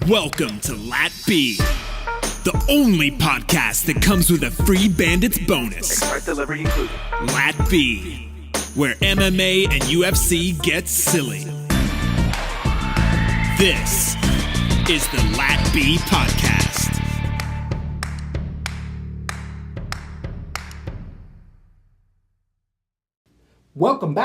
Welcome to LatB, the only podcast that comes with a free Bandits bonus. Express delivery included. LatB, where MMA and UFC get silly. This is the LatB podcast. Welcome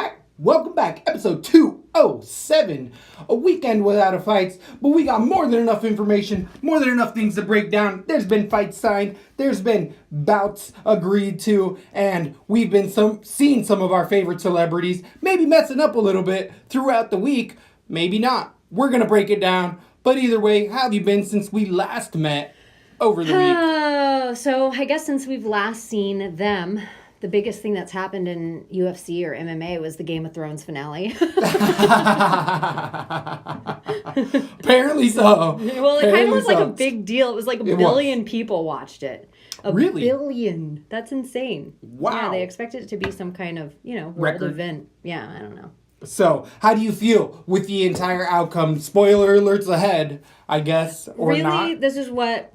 back, episode 207, a weekend without a fights, but we got more than enough information, more than enough things to break down. There's been fights signed, there's been bouts agreed to, and we've been seeing some of our favorite celebrities, maybe messing up a little bit throughout the week, maybe not. We're going to break it down, but either way, how have you been since we last met over the week? So I guess since we've last seen them, the biggest thing that's happened in UFC or MMA was the Game of Thrones finale. Apparently so. Well, it kind of was like a big deal. It was like a billion people watched it. Really? Billion. That's insane. Wow. Yeah, they expected it to be some kind of, world record event. Yeah, I don't know. So, how do you feel with the entire outcome? Spoiler alerts ahead, I guess, or really, not? This is what...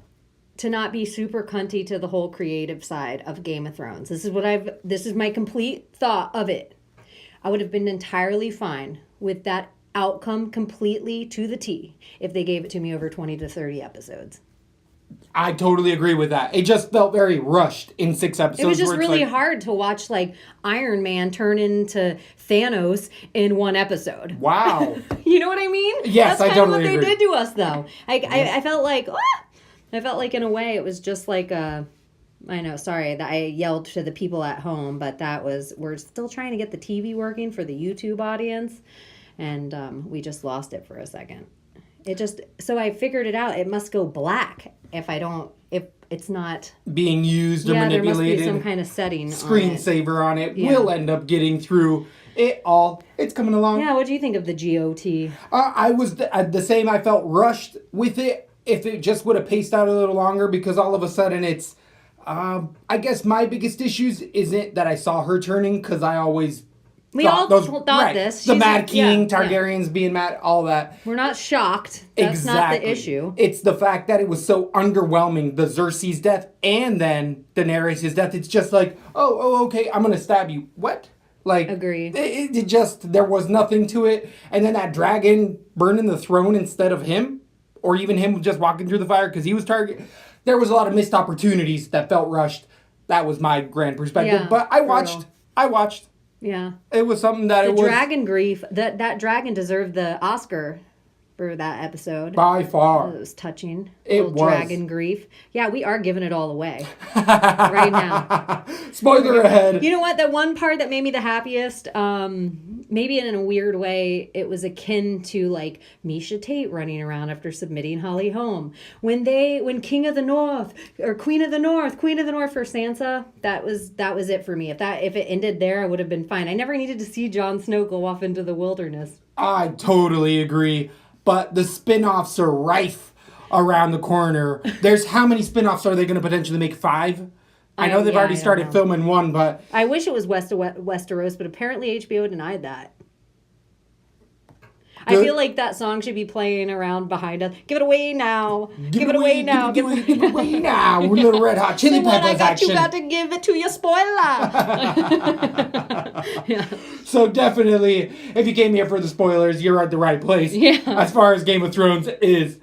to not be super cunty to the whole creative side of Game of Thrones. This is my complete thought of it. I would have been entirely fine with that outcome completely to the T if they gave it to me over 20 to 30 episodes. I totally agree with that. It just felt very rushed in 6 episodes. It was just really hard to watch Iron Man turn into Thanos in one episode. Wow. You know what I mean? Yes, I totally agree. That's kind of what they did to us, though. I felt like... I felt like in a way it was just like I know, sorry that I yelled to the people at home, but we're still trying to get the TV working for the YouTube audience, and we just lost it for a second. So I figured it out. It must go black if it's not being used or manipulated. There must be some kind of setting screensaver on it. We'll end up getting through it all. It's coming along. Yeah, what do you think of the GOT? I was the same. I felt rushed with it. If it just would have paced out a little longer, because all of a sudden it's, I guess my biggest issues isn't that I saw her turning, because I always thought this. The Mad King, Targaryens being mad, all that. We're not shocked. That's not the issue. It's the fact that it was so underwhelming, the Cersei's death and then Daenerys' death. It's just like, oh, okay, I'm going to stab you. What? Agreed. It just, there was nothing to it. And then that dragon burning the throne instead of him. Or even him just walking through the fire because he was targeted. There was a lot of missed opportunities that felt rushed. That was my grand perspective. Yeah, but I watched. Yeah. It was something that the dragon grief. That dragon deserved the Oscar for that episode. By far. It was touching. It was. Dragon grief. Yeah, we are giving it all away right now. Spoiler ahead. You know what? The one part that made me the happiest, maybe in a weird way, it was akin to Misha Tate running around after submitting Holly Holm. When King of the North or Queen of the North for Sansa, that was it for me. If it ended there, I would have been fine. I never needed to see Jon Snow go off into the wilderness. I totally agree. But the spin-offs are rife around the corner. There's how many spin-offs are they going to potentially make? 5? I know they've already started filming one, but... I wish it was Westeros, but apparently HBO denied that. Good. I feel like that song should be playing around behind us. Give it away now. Give it away now. Give it away now. Little Red Hot Chili Peppers action. You got to give it to you, spoiler. Yeah. So definitely, if you came here for the spoilers, you're at the right place. Yeah. As far as Game of Thrones is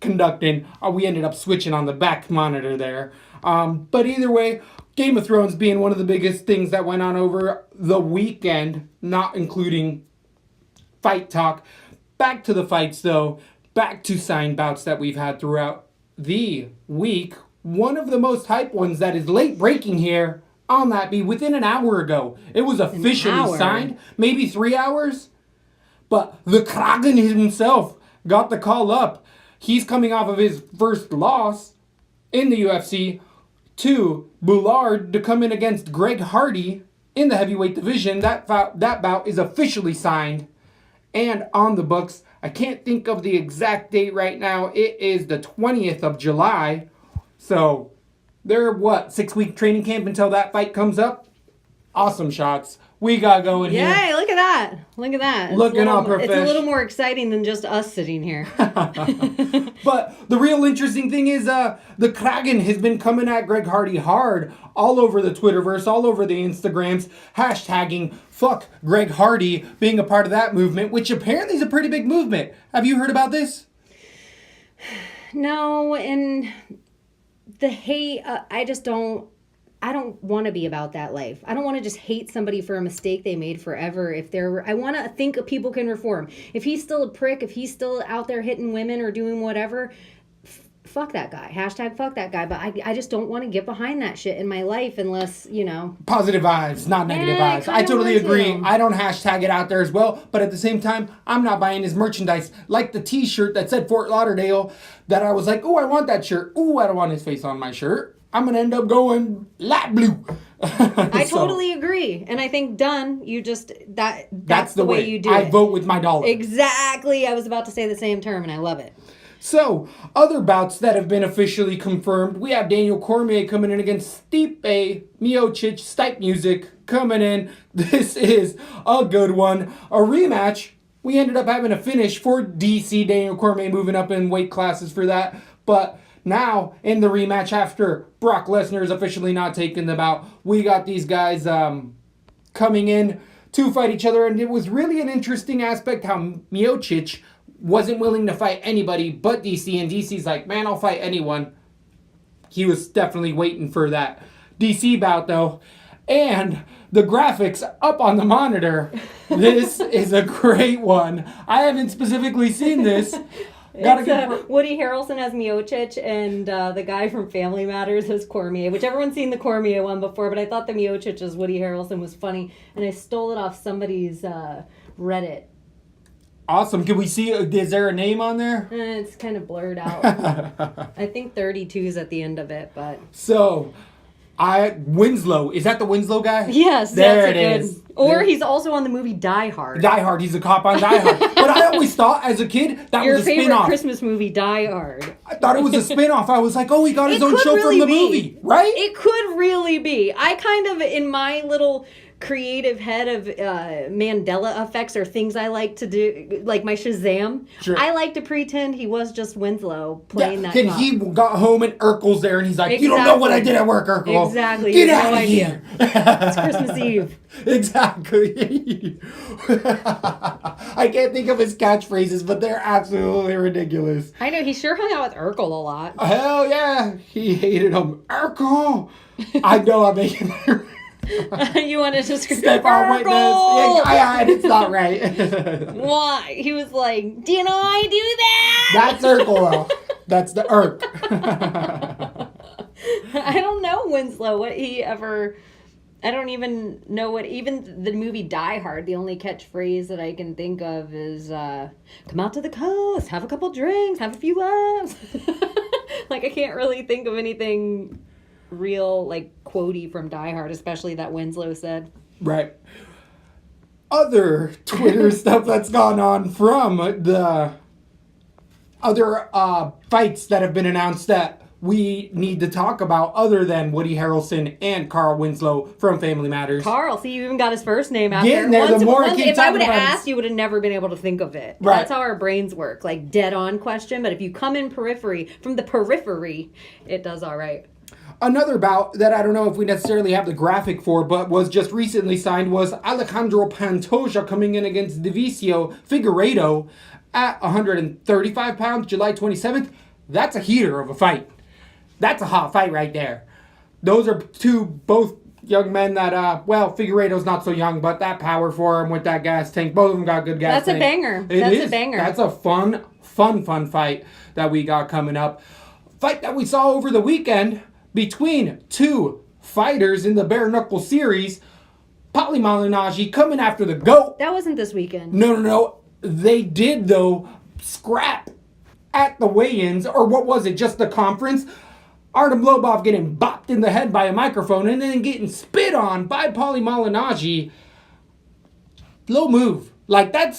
conducting, we ended up switching on the back monitor there. But either way, Game of Thrones being one of the biggest things that went on over the weekend, not including fight talk. Back to the fights, though. Back to signed bouts that we've had throughout the week. One of the most hype ones that is late breaking here on LatB within an hour ago. It was officially signed. Maybe 3 hours. But the Kraken himself got the call up. He's coming off of his first loss in the UFC to Bullard to come in against Greg Hardy in the heavyweight division. That bout is officially signed and on the books. I can't think of the exact date right now. It is the 20th of July. So they're 6-week training camp until that fight comes up? Awesome shots. we got going here. Yay, look at that. Look at that. Looking up her It's fish. a little more exciting than just us sitting here. But the real interesting thing is the Kraken has been coming at Greg Hardy hard all over the Twitterverse, all over the Instagrams, hashtagging fuck Greg Hardy, being a part of that movement, which apparently is a pretty big movement. Have you heard about this? No, and the hate, I don't want to be about that life. I don't want to just hate somebody for a mistake they made forever. I want to think people can reform. If he's still a prick, if he's still out there hitting women or doing whatever, fuck that guy. Hashtag fuck that guy. But I just don't want to get behind that shit in my life unless, Positive vibes, not negative vibes. I totally agree. I don't hashtag it out there as well. But at the same time, I'm not buying his merchandise. Like the t-shirt that said Fort Lauderdale that I was like, oh, I want that shirt. Oh, I don't want his face on my shirt. I'm going to end up going LatB. I totally agree. And I think done, that's the way you do it. I vote with my dollar. Exactly. I was about to say the same term and I love it. So, other bouts that have been officially confirmed. We have Daniel Cormier coming in against Stipe Miocic. Stipe Music coming in. This is a good one. A rematch. We ended up having a finish for DC. Daniel Cormier moving up in weight classes for that. But now, in the rematch after Brock Lesnar is officially not taking the bout, we got these guys coming in to fight each other. And it was really an interesting aspect how Miocic wasn't willing to fight anybody but DC. And DC's like, man, I'll fight anyone. He was definitely waiting for that DC bout, though. And the graphics up on the monitor. This is a great one. I haven't specifically seen this. Woody Harrelson as Miocic and the guy from Family Matters as Cormier, which everyone's seen the Cormier one before, but I thought the Miocic as Woody Harrelson was funny, and I stole it off somebody's Reddit. Awesome. Can we see, is there a name on there? It's kind of blurred out. I think 32 is at the end of it, but... So... Winslow. Is that the Winslow guy? Yes. There it is. Or he's also on the movie Die Hard. Die Hard. He's a cop on Die Hard. But I always thought as a kid that was a spin-off. Your favorite Christmas movie, Die Hard. I thought it was a spin-off. I was like, oh, he got his own show from the movie. Right? It could really be. I kind of, in my little creative head of Mandela effects or things I like to do, like my Shazam. Sure. I like to pretend he was just Winslow playing that. And he got home and Urkel's there and he's like, you don't know what I did at work, Urkel. Exactly. Get out of here. It's Christmas Eve. Exactly. I can't think of his catchphrases, but they're absolutely ridiculous. I know. He sure hung out with Urkel a lot. Hell yeah. He hated him. Urkel. I know I'm making it. You wanted to step on witness. Yeah, it's not right. Why? He was like, do you know I do that? That's Urkel. That's the Urk. I don't know Winslow. I don't even know what, even the movie Die Hard, the only catchphrase that I can think of is, come out to the coast, have a couple drinks, have a few laughs. Like, I can't really think of anything real, like, quotey from Die Hard, especially that Winslow said. Right. Other Twitter stuff that's gone on from the other fights that have been announced that we need to talk about other than Woody Harrelson and Carl Winslow from Family Matters. Carl, see, you even got his first name out there. If I would have asked, you would have never been able to think of it. Right. That's how our brains work, like dead-on question, but if you come in from the periphery, it does all right. Another bout that I don't know if we necessarily have the graphic for, but was just recently signed was Alejandro Pantoja coming in against Divisio Figueiredo at 135 pounds, July 27th. That's a heater of a fight. That's a hot fight right there. Those are both young men that, Figueiredo's not so young, but that power for him with that gas tank. Both of them got good gas tank. That's a banger. That's a banger. That's a fun fight that we got coming up. Fight that we saw over the weekend between two fighters in the Bareknuckles series. Paulie Malignaggi coming after the GOAT. That wasn't this weekend. No. They did, though, scrap at the weigh-ins, or what was it, just the conference? Artem Lobov getting bopped in the head by a microphone and then getting spit on by Paulie Malignaggi. Low move. Like, that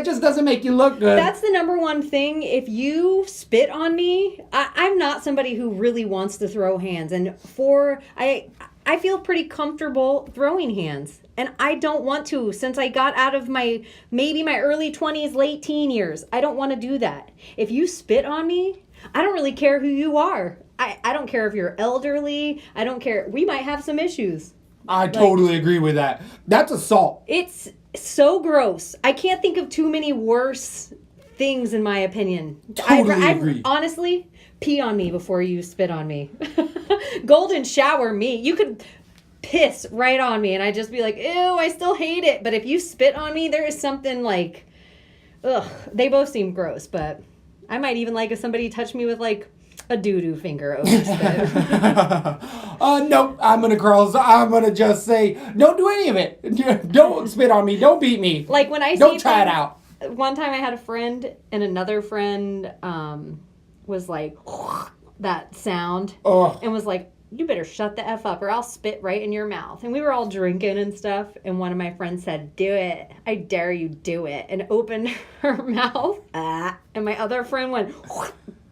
just doesn't make you look good. That's the number one thing. If you spit on me, I'm not somebody who really wants to throw hands. And I feel pretty comfortable throwing hands. And I don't want to since I got out of maybe my early 20s, late teen years. I don't want to do that. If you spit on me, I don't really care who you are. I don't care if you're elderly. I don't care. We might have some issues. I totally agree with that. That's assault. It's so gross. I can't think of too many worse things in my opinion. Totally agree. Honestly, pee on me before you spit on me. Golden shower me. You could piss right on me and I'd just be like, ew, I still hate it. But if you spit on me, there is something like, ugh. They both seem gross, but I might even like if somebody touched me with like a doo-doo finger over spit. Nope, I'm gonna just say, don't do any of it. Don't spit on me. Don't beat me. Like when I don't try it out. One time I had a friend and another friend was like that sound and was like, you better shut the F up or I'll spit right in your mouth. And we were all drinking and stuff. And one of my friends said, do it. I dare you do it. And opened her mouth. And my other friend went,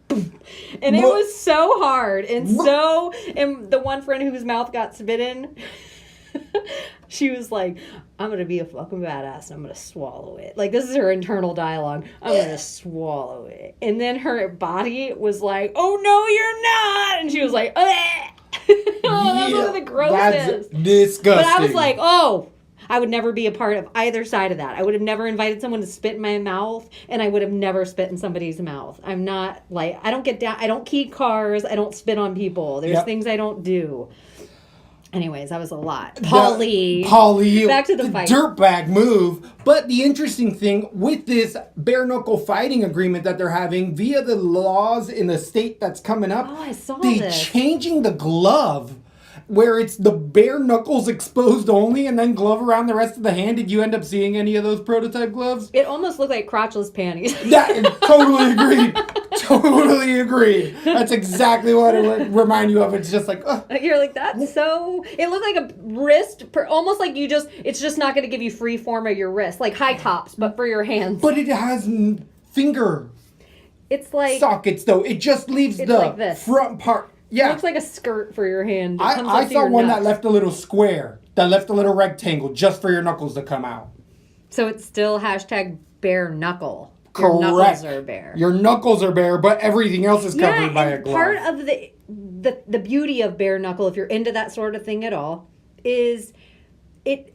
and it was so hard. And the one friend whose mouth got spit in, she was like, I'm going to be a fucking badass and I'm going to swallow it. Like, this is her internal dialogue. I'm going to swallow it. And then her body was like, oh, no, you're not. And she was like, Ugh. That's one of the grossest. That's disgusting. But I was like, I would never be a part of either side of that. I would have never invited someone to spit in my mouth, and I would have never spit in somebody's mouth. I'm not like, I don't get down, I don't key cars, I don't spit on people. There's things I don't do. Anyways, that was a lot. Polly. Back to the fight. Dirtbag move. But the interesting thing with this bare knuckle fighting agreement that they're having via the laws in the state that's coming up, I saw they this. changing the glove where it's the bare knuckles exposed only and then glove around the rest of the hand. Did you end up seeing any of those prototype gloves? It almost looked like crotchless panties. Totally agreed. Totally agreed. That's exactly what it would remind you of. It's just like, You're like, that's so... It looked like a wrist, almost like it's just not going to give you free form of your wrist. Like high tops, but for your hands. But it has finger it's like sockets, though. It just leaves the like this. front part. Yeah. It looks like a skirt for your hand. I saw one that left a little square, that left a little rectangle just for your knuckles to come out. So it's still hashtag bare knuckle. Correct. Your knuckles are bare. Your knuckles are bare, but everything else is covered by a glove. Part of the beauty of bare knuckle, if you're into that sort of thing at all, is it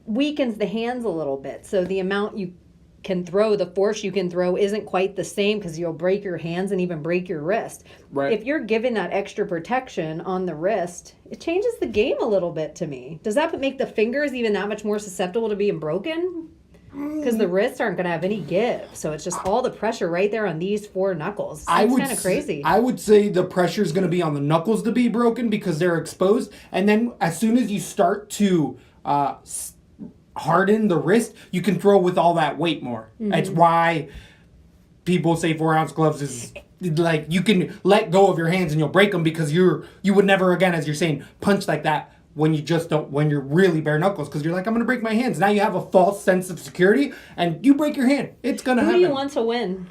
weakens the hands a little bit. So the amount you can throw, the force you can throw isn't quite the same because you'll break your hands and even break your wrist. Right. If you're given that extra protection on the wrist, it changes the game a little bit to me. Does that make the fingers even that much more susceptible to being broken? Because the wrists aren't going to have any give. So it's just all the pressure right there on these four knuckles. It's kind of crazy. I would say the pressure is going to be on the knuckles to be broken because they're exposed. And then as soon as you start to harden the wrist, you can throw with all that weight more. Mm-hmm. That's why people say 4-ounce gloves is like you can let go of your hands and you'll break them because you would never again, as you're saying, punch like that when you're really bare knuckles because you're like, I'm going to break my hands. Now you have a false sense of security and you break your hand. It's going to happen. Who do you want to win?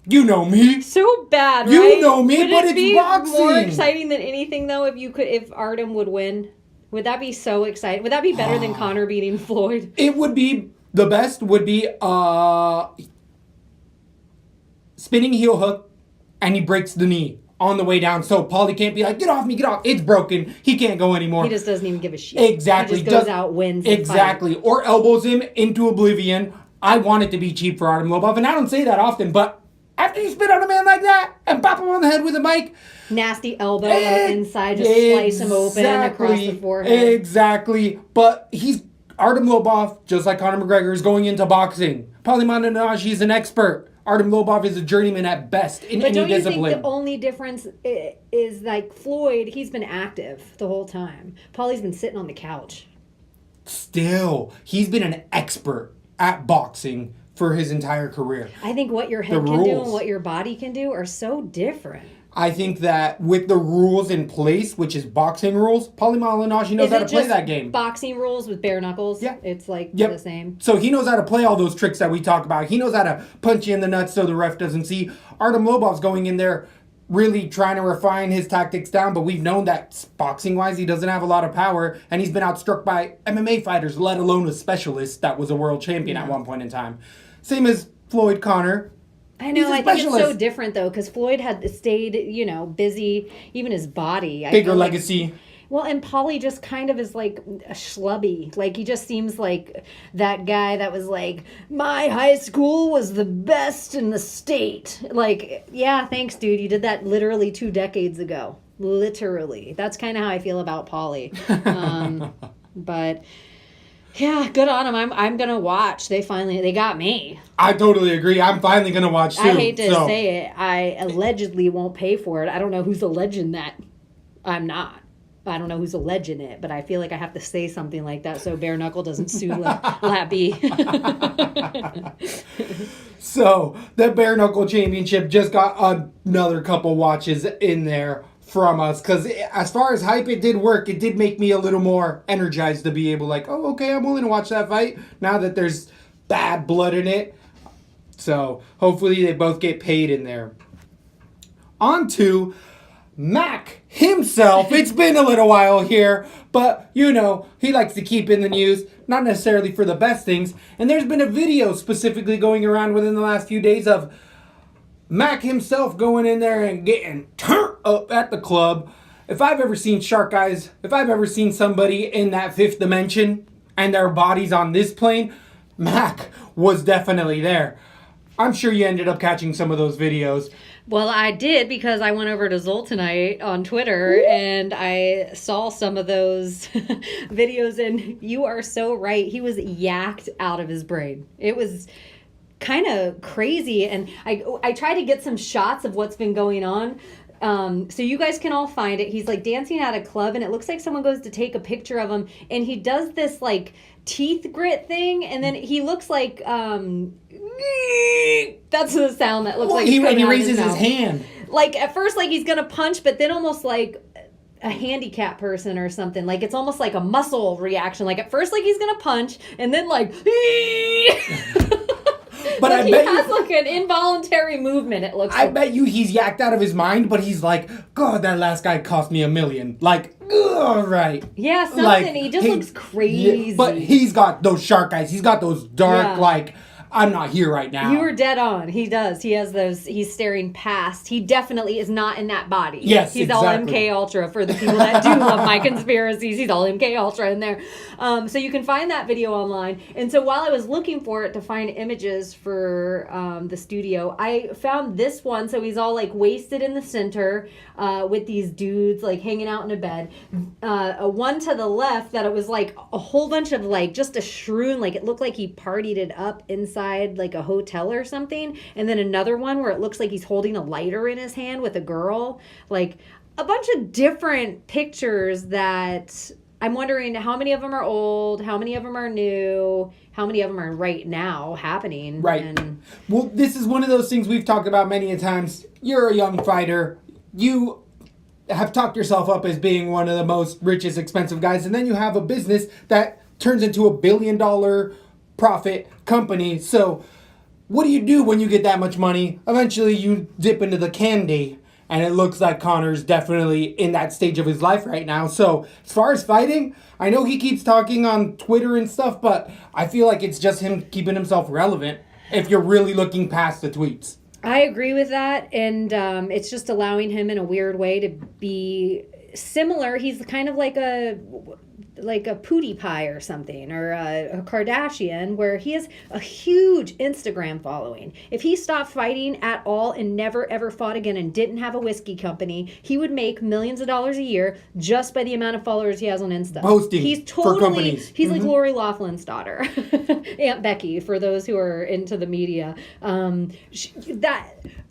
You know me. So bad, right? You know me, Would but it it's be boxing. More exciting than anything though if Artem would win? Would that be so exciting? Would that be better than Conor beating Floyd? It would be, the best would be spinning heel hook and he breaks the knee on the way down. So Paulie can't be like, get off me, get off. It's broken. He can't go anymore. He just doesn't even give a shit. Exactly. He just goes out, wins. Exactly. Or elbows him into oblivion. I want it to be cheap for Artem Lobov. And I don't say that often, but after you spit on a man like that and pop him on the head with a mic. Nasty elbow inside, just slice him open across the forehead. Exactly. But Artem Lobov, just like Conor McGregor, is going into boxing. Paulie Malignaggi is an expert. Artem Lobov is a journeyman at best in any discipline. But don't you think the only difference is like Floyd, he's been active the whole time. Paulie's been sitting on the couch. Still, he's been an expert at boxing for his entire career. I think what your head can do and what your body can do are so different. I think that with the rules in place, which is boxing rules, Paulie Malignaggi knows how to play that game. Boxing rules with bare knuckles? Yeah. It's like the same. So he knows how to play all those tricks that we talk about. He knows how to punch you in the nuts so the ref doesn't see. Artem Lobov's going in there really trying to refine his tactics down, but we've known that boxing-wise, he doesn't have a lot of power, and he's been outstruck by MMA fighters, let alone a specialist that was a world champion at one point in time. Same as Floyd Conor. I know, I think it's so different, though, because Floyd had stayed, busy, even his body. Bigger legacy. Well, and Paulie just kind of is like a schlubby. Like, he just seems like that guy that was like, my high school was the best in the state. Like, yeah, thanks, dude. You did that literally 2 decades ago. Literally. That's kind of how I feel about Paulie. But, yeah, good on him. I'm going to watch. They got me. I totally agree. I'm finally going to watch, too. I hate to say it. I allegedly won't pay for it. I don't know who's alleging that. I'm not. I don't know who's alleging it, but I feel like I have to say something like that so Bareknuckles doesn't sue LatB. So, the Bareknuckle Championship just got another couple watches in there from us, because as far as hype, it did work. It did make me a little more energized to be able oh, okay, I'm willing to watch that fight now that there's bad blood in it. So, hopefully they both get paid in there. On to Mac himself. It's been a little while here, but he likes to keep in the news, not necessarily for the best things. And there's been a video specifically going around within the last few days of Mac himself going in there and getting turned up at the club. If I've ever seen shark eyes, if I've ever seen somebody in that fifth dimension and their body's on this plane, Mac was definitely there. I'm sure you ended up catching some of those videos. Well, I did, because I went over to Zoll tonight on Twitter and I saw some of those videos, and you are so right. He was yacked out of his brain. It was kind of crazy, and I tried to get some shots of what's been going on. So you guys can all find it. He's like dancing at a club, and it looks like someone goes to take a picture of him, and he does this like teeth grit thing, and then he looks like that's the sound that looks like when he raises his hand. Like at first, like he's gonna punch, but then almost like a handicapped person or something. Like it's almost like a muscle reaction. Like at first, like he's gonna punch, and then like. But like he has like an involuntary movement, it looks like. I bet you he's yacked out of his mind, but he's like, God, that last guy cost me $1 million. Like, right. Yeah, something. He just looks crazy. Yeah, but he's got those shark eyes. He's got those dark, I'm not here right now. You were dead on. He does. He has those. He's staring past. He definitely is not in that body. Yes, he's exactly. all MK Ultra for the people that do love my conspiracies. He's all MK Ultra in there. So you can find that video online. And so while I was looking for it to find images for the studio, I found this one. So he's all like wasted in the center with these dudes like hanging out in a bed. One to the left that it was like a whole bunch of like just a shroom. Like it looked like he partied it up inside like a hotel or something, and then another one where it looks like he's holding a lighter in his hand with a girl. Like a bunch of different pictures that I'm wondering how many of them are old, how many of them are new, how many of them are right now happening. Right. Well, this is one of those things we've talked about many a times. You're a young fighter. You have talked yourself up as being one of the most richest, expensive guys, and then you have a business that turns into $1 billion profit company. So what do you do when you get that much money? Eventually you dip into the candy, and it looks like Conor's definitely in that stage of his life right now. So as far as fighting, I know he keeps talking on Twitter and stuff, but I feel like it's just him keeping himself relevant if you're really looking past the tweets. I agree with that, and it's just allowing him in a weird way to be similar. He's kind of like a Pootie Pie or something, or a Kardashian, where he has a huge Instagram following. If he stopped fighting at all and never ever fought again and didn't have a whiskey company, he would make millions of dollars a year just by the amount of followers he has on Insta. Posting for companies. He's like Lori Loughlin's daughter, Aunt Becky, for those who are into the media.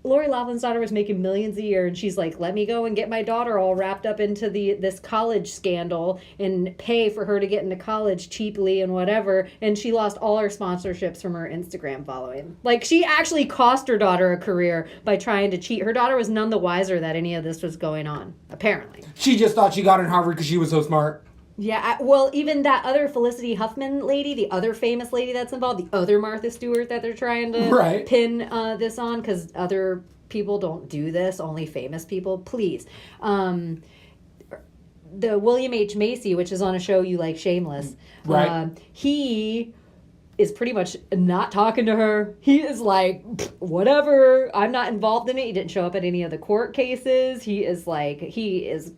Lori Loughlin's daughter was making millions a year, and she's like, let me go and get my daughter all wrapped up into this college scandal and pay for her to get into college cheaply and whatever. And she lost all her sponsorships from her Instagram following. Like, she actually cost her daughter a career by trying to cheat. Her daughter was none the wiser that any of this was going on, apparently. She just thought she got in Harvard because she was so smart. Yeah, well, even that other Felicity Huffman lady, the other famous lady that's involved, the other Martha Stewart that they're trying to pin this on, because other people don't do this, only famous people, please. The William H. Macy, which is on a show you like, Shameless, he is pretty much not talking to her. He is like, whatever, I'm not involved in it. He didn't show up at any of the court cases. He is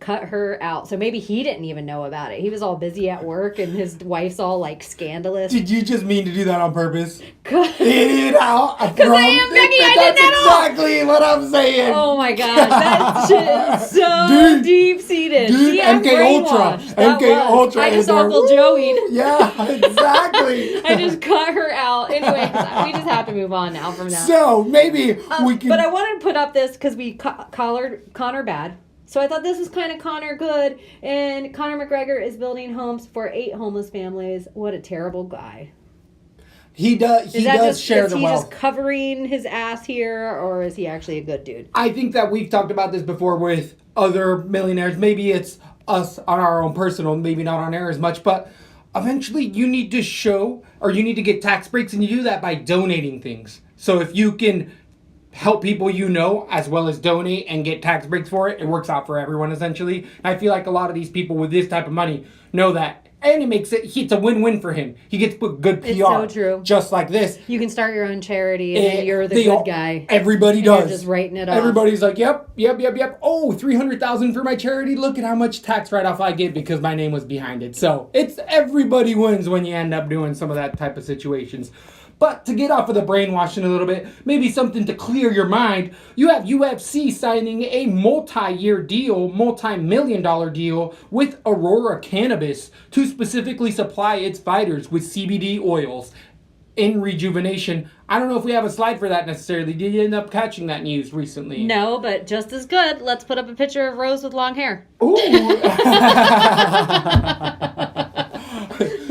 cut her out. So maybe he didn't even know about it. He was all busy at work and his wife's all like scandalous. Did you just mean to do that on purpose? Because I am Becky, I did that all. That's exactly what I'm saying. Oh my gosh, that shit is so deep-seated. Dude, MK Ultra. MK Ultra. I just Uncle Joey. Yeah, exactly. I just cut her out. Anyway, we just have to move on now from that. So maybe we can. But I wanted to put up this because we collared Conor bad. So I thought this was kind of Conor good. And Conor McGregor is building homes for 8 homeless families. What a terrible guy. He does share the wealth. Is he just covering his ass here, or is he actually a good dude? I think that we've talked about this before with other millionaires. Maybe it's us on our own personal, maybe not on air as much, but eventually you need to show, or you need to get tax breaks, and you do that by donating things. So if you can help people you know, as well as donate and get tax breaks for it, it works out for everyone essentially. And I feel like a lot of these people with this type of money know that. And it's a win-win for him. He gets good PR. It's so true. Just like this. You can start your own charity and you're the good guy. Everybody does. You're just writing it off. Everybody's like, yep. Oh, $300,000 for my charity. Look at how much tax write-off I get because my name was behind it. So it's everybody wins when you end up doing some of that type of situations. But to get off of the brainwashing a little bit, maybe something to clear your mind, you have UFC signing a multi-year deal, multi-million-dollar deal with Aurora Cannabis to specifically supply its fighters with CBD oils in rejuvenation. I don't know if we have a slide for that necessarily. Did you end up catching that news recently? No, but just as good. Let's put up a picture of Rose with long hair. Ooh.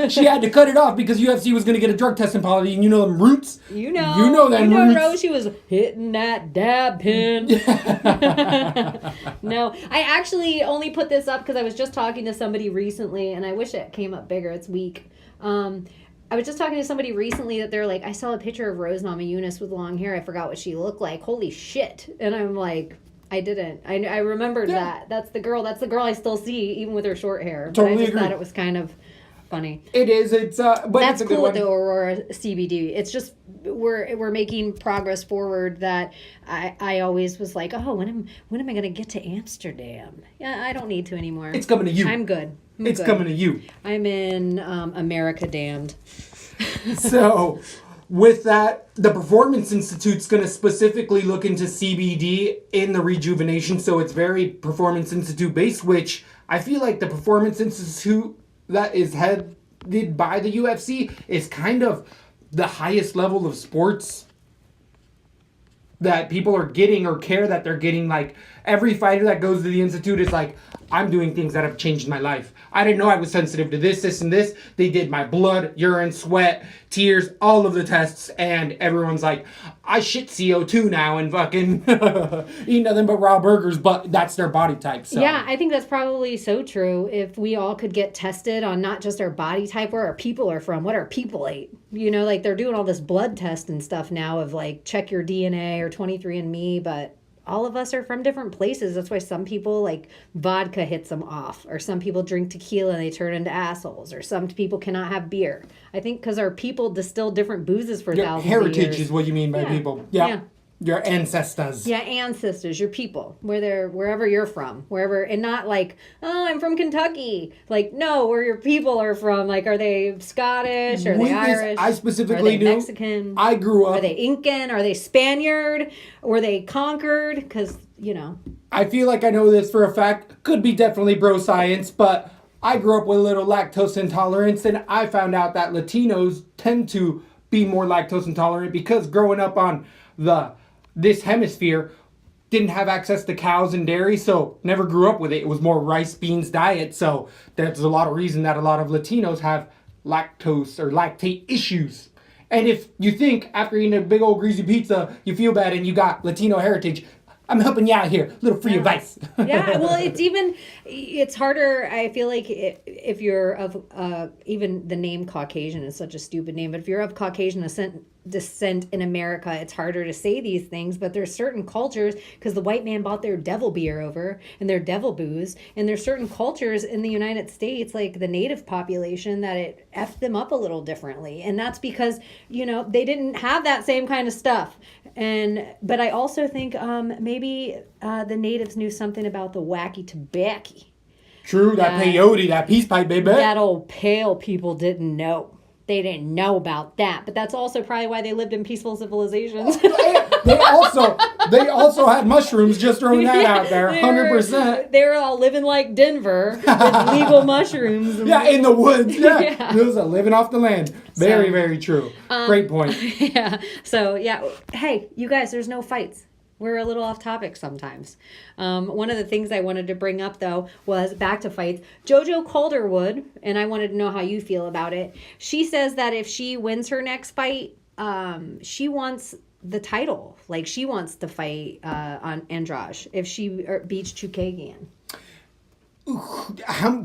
She had to cut it off because UFC was going to get a drug testing policy, and you know them roots. You know roots. Rose, she was hitting that dab pin. No, I actually only put this up because I was just talking to somebody recently, and I wish it came up bigger. It's weak. I was just talking to somebody recently that they're like, I saw a picture of Rose Namajunas with long hair. I forgot what she looked like. Holy shit. And I'm like, I didn't. I remembered that. That's the girl I still see, even with her short hair. Totally but I just agree. thought it was kind of funny. It is. But that's it's a cool with good the one. Aurora CBD. It's just we're making progress forward. That I always was like, oh, when am I gonna get to Amsterdam? Yeah, I don't need to anymore. It's coming to you. I'm good. It's coming to you. I'm in America damned. So, with that, the Performance Institute's going to specifically look into CBD in the rejuvenation. So it's very Performance Institute based, which I feel like the Performance Institute that is headed by the UFC is kind of the highest level of sports that people are getting or care that they're getting. Like, every fighter that goes to the Institute is like, I'm doing things that have changed my life. I didn't know I was sensitive to this, and this. They did my blood, urine, sweat, tears, all of the tests, and everyone's like, I shit CO2 now and fucking eat nothing but raw burgers, but that's their body type. So. Yeah, I think that's probably so true. If we all could get tested on not just our body type, where our people are from, what our people ate. You know, like they're doing all this blood test and stuff now of like check your DNA or 23andMe, but all of us are from different places. That's why some people, like, vodka hits them off. Or some people drink tequila and they turn into assholes. Or some people cannot have beer. I think because our people distill different boozes for thousands of years. Heritage is what you mean by people. Yeah. Your ancestors. Yeah, ancestors, your people, wherever you're from, wherever, and not like, oh, I'm from Kentucky. Like, no, where your people are from. Like, are they Scottish? Are they Irish? I specifically are they knew. Mexican? I grew up. Are they Incan? Are they Spaniard? Were they conquered? Because, you know. I feel like I know this for a fact. Could be definitely bro science, but I grew up with a little lactose intolerance, and I found out that Latinos tend to be more lactose intolerant because growing up on this hemisphere didn't have access to cows and dairy, so never grew up with it. It was more rice, beans diet, so there's a lot of reason that a lot of Latinos have lactose or lactate issues. And if you think after eating a big old greasy pizza, you feel bad and you got Latino heritage, I'm helping you out here. Little free advice. Yeah, well, it's harder. I feel like if you're of, even the name Caucasian is such a stupid name, but if you're of Caucasian descent in America, it's harder to say these things, but there's certain cultures, because the white man bought their devil beer over and their devil booze, and there's certain cultures in the United States, like the native population, that it effed them up a little differently, and that's because, they didn't have that same kind of stuff. But I also think maybe the natives knew something about the wacky tobacco. True, that peyote, that peace pipe, baby. That old pale people didn't know. They didn't know about that, but that's also probably why they lived in peaceful civilizations. they also had mushrooms. Just throwing that out there, 100%. They were all living like Denver with legal mushrooms. In the woods. Yeah, those are living off the land. Very, very true. Great point. Yeah. So hey, you guys, there's no fights. We're a little off topic sometimes. One of the things I wanted to bring up, though, was back to fights. JoJo Calderwood, and I wanted to know how you feel about it. She says that if she wins her next fight, she wants the title. Like, she wants to fight on Andrade if she beats Chukagian.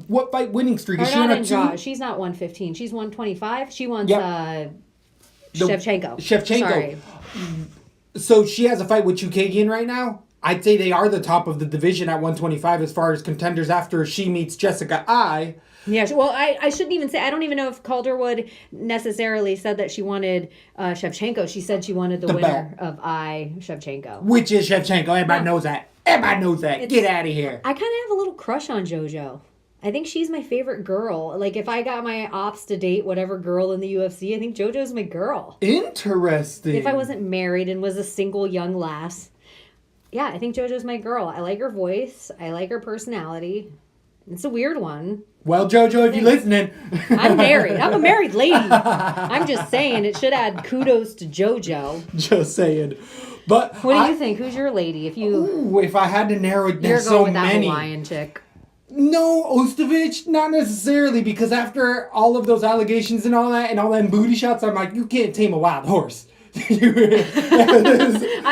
What fight winning streak? Is she not on Andrade. She's not 115. She's 125. She wants Shevchenko. Sorry. So she has a fight with Chukagian right now. I'd say they are the top of the division at 125 as far as contenders after she meets Jessica Ai. Yeah, well, I shouldn't even say, I don't even know if Calderwood necessarily said that she wanted Shevchenko. She said she wanted the winner of Shevchenko. Which is Shevchenko. Everybody knows that. Everybody knows that. Get out of here. I kind of have a little crush on JoJo. I think she's my favorite girl. Like, if I got my ops to date whatever girl in the UFC, I think JoJo's my girl. Interesting. If I wasn't married and was a single young lass. Yeah, I think JoJo's my girl. I like her voice. I like her personality. It's a weird one. Well, JoJo, if you're listening. I'm married. I'm a married lady. I'm just saying, it should add kudos to JoJo. Just saying. But what do you think? Who's your lady? If I had to narrow it down, you're going with that Hawaiian chick. No, Ostovich, not necessarily, because after all of those allegations and all that, and all them booty shots, I'm like, you can't tame a wild horse. I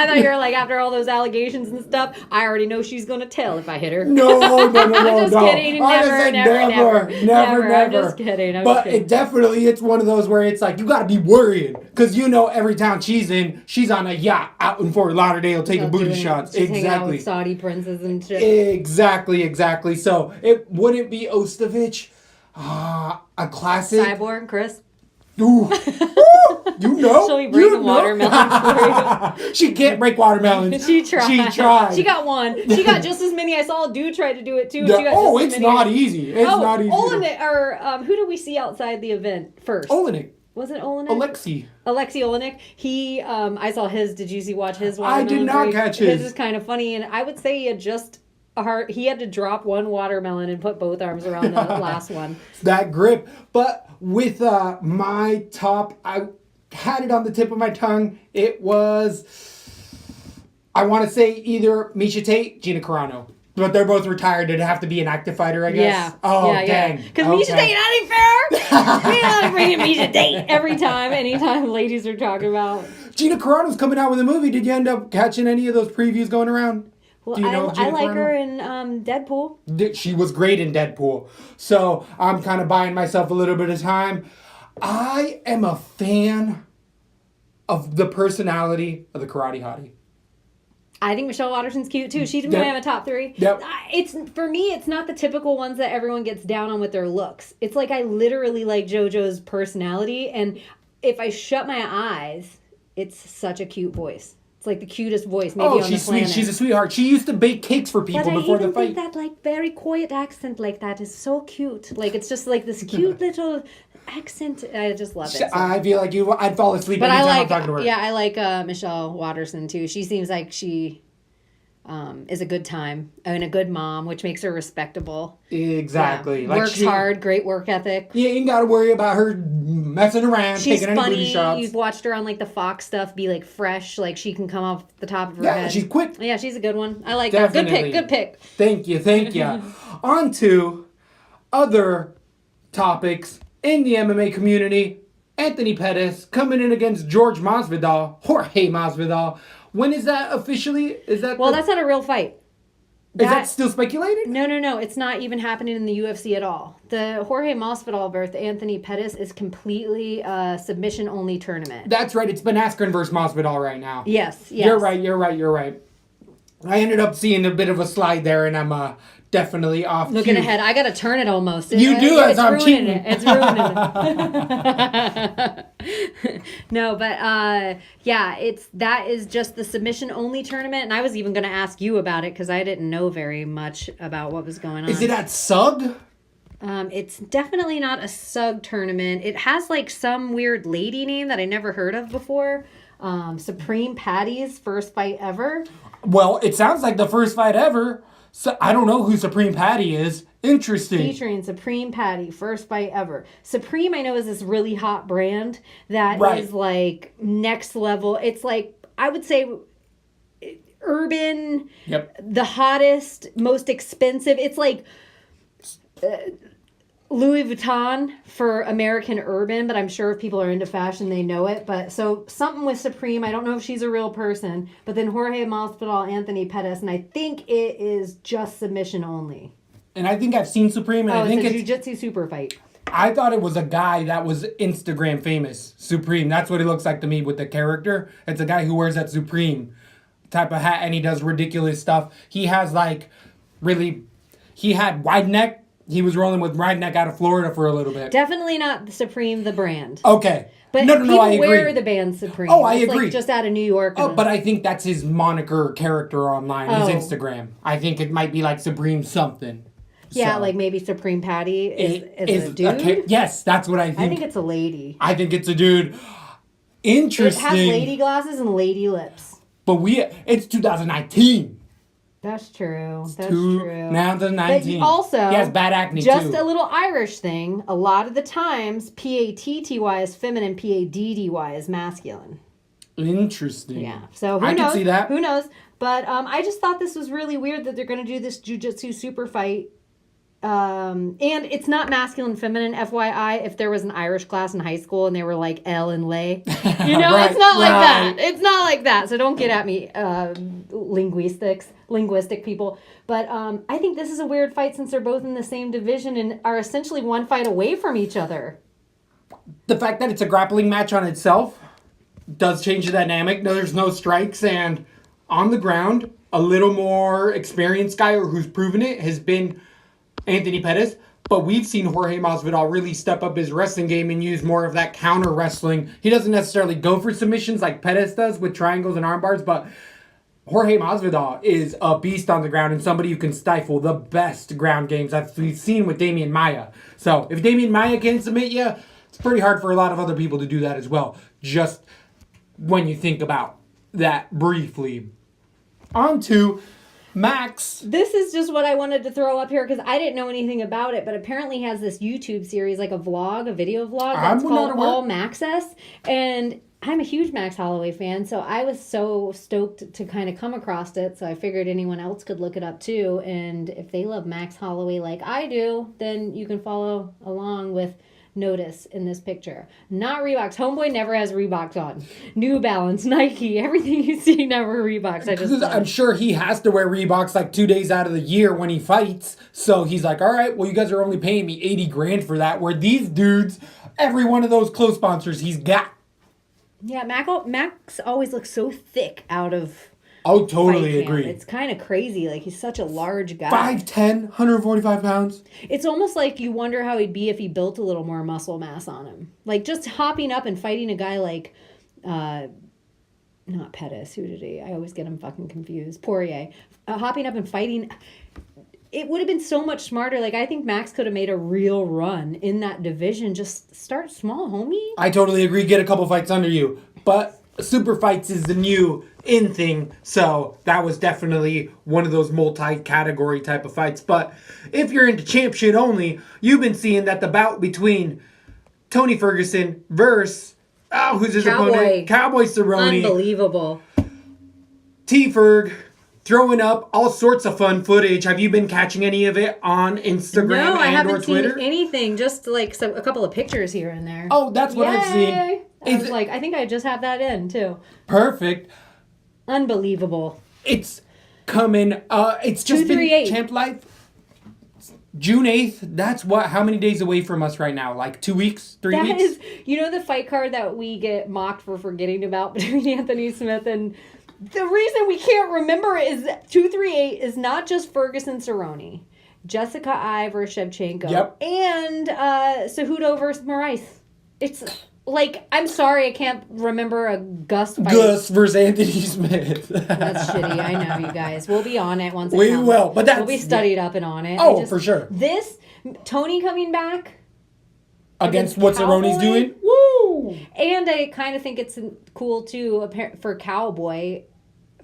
thought you were like, after all those allegations and stuff, I already know she's going to tell if I hit her. No. I'm just kidding. Never. I'm just kidding. It definitely, it's one of those where it's like, you got to be worrying. Because every town she's in, she's on a yacht out in Fort Lauderdale taking booty shots. Hanging out with Saudi princes and shit. Exactly. So it wouldn't be Ostovich. A classic. Cyborg, Chris. Ooh. She'll be breaking watermelons for you. She can't break watermelons. She tried. She got one. She got just as many. I saw a dude try to do it too. It's not easy. It's not easy. Who did we see outside the event first? Olenek. Was it Olenek? Alexei Olenek. He, I saw his. Did you watch his watermelon? I did not catch his. His is kind of funny, and I would say he had to drop one watermelon and put both arms around the last one. That grip. But with my top, I had it on the tip of my tongue. It was, I want to say either Miesha Tate, Gina Carano. But they're both retired. It'd have to be an active fighter, I guess. Yeah. Dang. Because Miesha Tate, that ain't fair. We don't bring in Miesha Tate anytime ladies are talking about. Gina Carano's coming out with a movie. Did you end up catching any of those previews going around? Well, I like her in Deadpool. She was great in Deadpool. So I'm kind of buying myself a little bit of time. I am a fan of the personality of the karate hottie. I think Michelle Watterson's cute too. She's going to have a top 3. Yep. For me, it's not the typical ones that everyone gets down on with their looks. It's like I literally like JoJo's personality, and if I shut my eyes, it's such a cute voice. It's like the cutest voice maybe on the planet. She's sweet. She's a sweetheart. She used to bake cakes for people before the fight. I even think that like very quiet accent like that is so cute. Like it's just like this cute little accent. I just love it. So. I feel like I'd fall asleep anytime I'm talking to her. Yeah, I like Michelle Watterson too. She seems like she is a good time and a good mom, which makes her respectable. Exactly. Yeah. Works hard, great work ethic. Yeah, you ain't got to worry about her messing around, taking any booty shots. You've watched her on like the Fox stuff, be like fresh, like she can come off the top of her head. Yeah, she's quick. Yeah, she's a good one. I like Definitely. that. Good pick. Thank you. On to other topics in the MMA community. Anthony Pettis coming in against Jorge Masvidal. When is that officially? Is that Well, that's not a real fight. Is that still speculated? No. It's not even happening in the UFC at all. The Jorge Masvidal versus Anthony Pettis is completely a submission-only tournament. That's right. It's Ben Askren versus Masvidal right now. Yes. You're right. I ended up seeing a bit of a slide there, and I'm definitely off. Looking ahead. I got to turn it almost. You do, as I'm cheating. It's ruining it. No, but that is just the submission-only tournament, and I was even going to ask you about it because I didn't know very much about what was going on. Is it at SUG? It's definitely not a SUG tournament. It has like some weird lady name that I never heard of before. Supreme Patty's first fight ever. Well, it sounds like the first fight ever. So I don't know who Supreme Patty is. Interesting. Featuring Supreme Patty, first fight ever. Supreme, I know, is this really hot brand that is like next level. It's like, I would say, urban, the hottest, most expensive. It's like Louis Vuitton for American urban, but I'm sure if people are into fashion, they know it. But so something with Supreme, I don't know if she's a real person, but then Jorge Masvidal, Anthony Pettis, and I think it is just submission only. And I think I've seen Supreme, and I think it's a jiu-jitsu super fight. I thought it was a guy that was Instagram famous. Supreme. That's what it looks like to me with the character. It's a guy who wears that Supreme type of hat, and he does ridiculous stuff. He has he had wide neck. He was rolling with wide neck out of Florida for a little bit. Definitely not the Supreme, the brand. Okay. But no, I agree. wear the band Supreme. Oh, I it's agree. Like just out of New York. Oh, but I think that's his moniker character online, his Instagram. I think it might be like Supreme something. Yeah, like maybe Supreme Patty is a dude. Yes, that's what I think. I think it's a lady. I think it's a dude. Interesting. It has lady glasses and lady lips. But it's 2019. That's true. That's true. Now to 19. But also, he has bad acne just too. a little Irish thing. A lot of the times, P-A-T-T-Y is feminine, P-A-D-D-Y is masculine. Interesting. Yeah. So who I knows? can see that. Who knows? But I just thought this was really weird that they're going to do this jiu-jitsu super fight. And it's not masculine, feminine. FYI, if there was an Irish class in high school and they were like L and lay, right, it's not like that. It's not like that. So don't get at me, linguistic people. But I think this is a weird fight since they're both in the same division and are essentially one fight away from each other. The fact that it's a grappling match on itself does change the dynamic. No, there's no strikes, and on the ground, a little more experienced guy or who's proven it has been Anthony Pettis, but we've seen Jorge Masvidal really step up his wrestling game and use more of that counter wrestling. He doesn't necessarily go for submissions like Pettis does with triangles and arm bars, but Jorge Masvidal is a beast on the ground and somebody who can stifle the best ground games we've seen with Damian Maia. So if Damian Maia can submit you, it's pretty hard for a lot of other people to do that as well, just when you think about that briefly. On to Max. This is just what I wanted to throw up here because I didn't know anything about it, but apparently he has this YouTube series, like a video vlog that's called All Maxes. And I'm a huge Max Holloway fan, so I was so stoked to kind of come across it, so I figured anyone else could look it up too. And if they love Max Holloway like I do, then you can follow along with Notice in this picture. Not Reeboks. Homeboy never has Reeboks on. New Balance, Nike, everything you see never Reeboks. I'm sure he has to wear Reeboks like 2 days out of the year when he fights. So he's like, all right, well, you guys are only paying me $80,000 for that. Where these dudes, every one of those clothes sponsors he's got. Yeah, Max always looks so thick out of... Oh, totally agree. It's kind of crazy. Like, he's such a large guy. 5'10", 145 pounds. It's almost like you wonder how he'd be if he built a little more muscle mass on him. Like, just hopping up and fighting a guy like, not Pettis, who did he? I always get him fucking confused. Poirier. Hopping up and fighting... It would have been so much smarter. Like, I think Max could have made a real run in that division. Just start small, homie. I totally agree. Get a couple fights under you. But super fights is the new in thing. So that was definitely one of those multi-category type of fights. But if you're into champ shit only, you've been seeing that the bout between Tony Ferguson versus, who's his opponent? Cowboy Cerrone. Unbelievable. T-Ferg. Throwing up all sorts of fun footage. Have you been catching any of it on Instagram I haven't or Twitter? seen anything. Just like a couple of pictures here and there. Oh, that's what I've seen. I think I just have that in too. Perfect. Unbelievable. It's coming. It's just been 238. Champ Life. June 8th. That's how many days away from us right now? Like 2 weeks? 3 That weeks? is, the fight card that we get mocked for forgetting about between Anthony Smith and the reason we can't remember it is 238 is not just Ferguson Cerrone, Jessica Ai versus Shevchenko, and Cejudo versus Moraes. It's like, I'm sorry, I can't remember a Gus fight. Gus versus Anthony Smith. That's shitty. I know, you guys. We'll be on it once. We will, but we'll be studied up and on it. Oh, for sure. This Tony coming back against what Cowboy? Cerrone's doing. Woo! And I kind of think it's cool too for Cowboy,